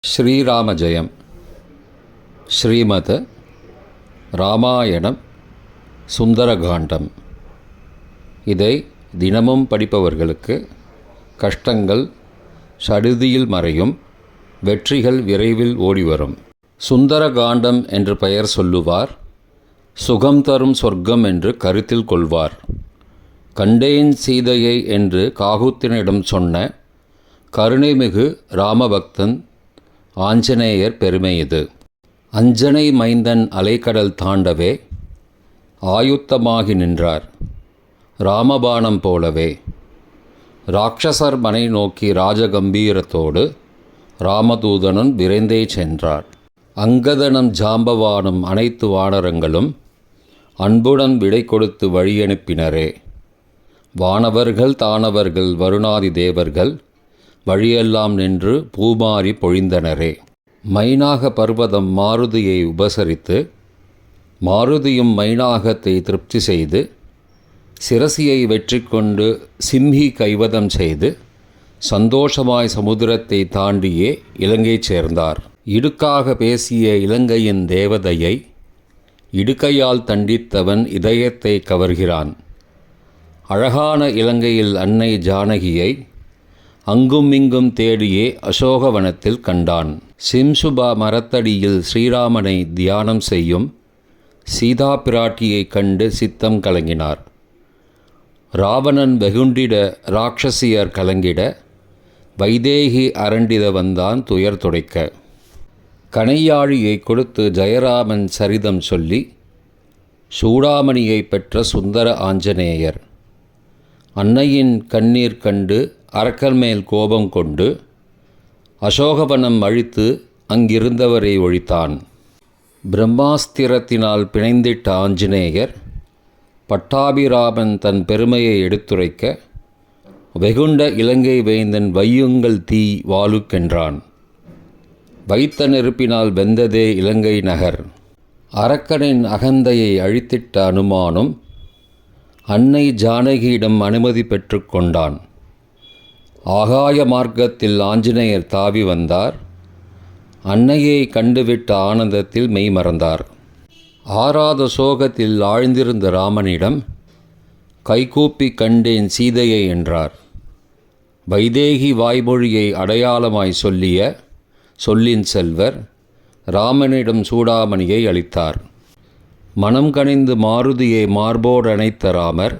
ஸ்ரீராம ஜெயம். ஸ்ரீமத் ராமாயணம் சுந்தரகாண்டம். இதை தினமும் படிப்பவர்களுக்கு கஷ்டங்கள் சடுதியில் மறையும், வெற்றிகள் விரைவில் ஓடிவரும். சுந்தரகாண்டம் என்று பெயர் சொல்லுவார். சுகம் தரும் சொர்க்கம் என்று கருத்தில் கொள்வார். கண்டேன் சீதையை என்று காகுத்தினிடம் சொன்ன கருணைமிகு ராமபக்தன் ஆஞ்சநேயர் பெருமை இது. அஞ்சனை மைந்தன் அலைக்கடல் தாண்டவே ஆயுத்தமாகி நின்றார். ராமபாணம் போலவே ராட்சசர் மனை நோக்கி ராஜகம்பீரத்தோடு ராமதூதனும் விரைந்தே சென்றார். அங்கதனும் ஜாம்பவானும் அனைத்து வானரங்களும் அன்புடன் விடை கொடுத்து வழியனுப்பினரே. வானவர்கள் தானவர்கள் வருணாதி தேவர்கள் வழியெல்லாம் நின்று பூமாரி பொழிந்தனரே. மைனாக பர்வதம் மாருதியை உபசரித்து மாருதியும் மைனாகத்தை திருப்தி செய்து சிரசியை வெற்றி கொண்டு சிம்ஹி கைவதம் செய்து சந்தோஷமாய் சமுத்திரத்தை தாண்டியே இலங்கை சேர்ந்தார். இடுக்காக பேசிய இலங்கையின் தேவதையை இடுக்கையால் தண்டித்தவன் இதயத்தை கவர்கிறான். அழகான இலங்கையில் அன்னை ஜானகியை அங்கும் இங்கும் தேடியே அசோகவனத்தில் கண்டான். சிம்சுபா மரத்தடியில் ஸ்ரீராமனை தியானம் செய்யும் சீதா பிராட்டியைக் கண்டு சித்தம் கலங்கினார். ராவணன் வெகுண்டிட ராட்சசியர் கலங்கிட வைதேகி அரண்டித வந்தான் துயர் துடைக்க. கணையாழியை கொடுத்து ஜெயராமன் சரிதம் சொல்லி சூடாமணியை பெற்ற சுந்தர ஆஞ்சநேயர் அன்னையின் கண்ணீர் கண்டு அரக்கர் மேல் கோபம் கொண்டு அசோகவனம் அழித்து அங்கிருந்தவரை ஒழித்தான். பிரம்மாஸ்திரத்தினால் பிணைந்திட்ட ஆஞ்சநேயர் பட்டாபிராமன் தன் பெருமையை எடுத்துரைக்க வெகுண்ட இலங்கை வேந்தன் வையுங்கள் தீ வாளுக்கென்றான். வைத்த நெருப்பினால் வெந்ததே இலங்கை நகர். அரக்கனின் அகந்தையை அழித்திட்ட அனுமானும் அன்னை ஜானகியிடம் அனுமதி பெற்று கொண்டான். ஆகாய மார்க்கத்தில் ஆஞ்சநேயர் தாவி வந்தார். அன்னையை கண்டுவிட்ட ஆனந்தத்தில் மெய் மறந்தார். ஆறாத சோகத்தில் ஆழ்ந்திருந்த ராமனிடம் கைகூப்பி கண்டேன் சீதையை என்றார். வைதேகி வாய்மொழியை அடையாளமாய் சொல்லிய சொல்லின் செல்வர் ராமனிடம் சூடாமணியை அளித்தார். மனம் கனிந்து மாருதியை மார்போடு அணைத்த ராமர்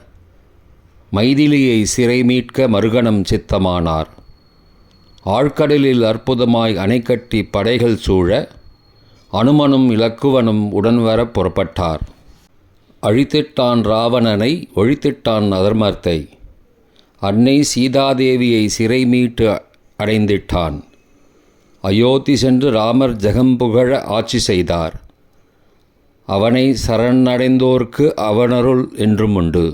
மைதிலியை சிறை மீட்க மறுகணம் சித்தமானார். ஆழ்கடலில் அற்புதமாய் அணைக்கட்டி படைகள் சூழ அனுமனும் இலக்குவனும் உடன்வர புறப்பட்டார். அழித்திட்டான் ராவணனை ஒழித்திட்டான் அதர்மத்தை. அன்னை சீதாதேவியை சிறை மீட்டு அடைந்திட்டான். அயோத்தி சென்று ராமர் ஜெகம்புகழ ஆட்சி செய்தார். அவனை சரணடைந்தோர்க்கு அவனருள் என்றும் உண்டு.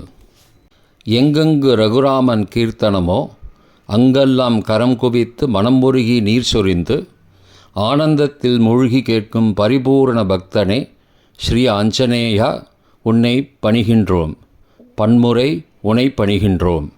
எங்கெங்கு ரகுராமன் கீர்த்தனமோ அங்கெல்லாம் கரம் குவித்து மனம் உருகி நீர் சொரிந்து ஆனந்தத்தில் மூழ்கி கேட்கும் பரிபூரண பக்தனே ஸ்ரீ ஆஞ்சநேயா, உன்னை பணிகின்றோம், பன்முறை உனை பணிகின்றோம்.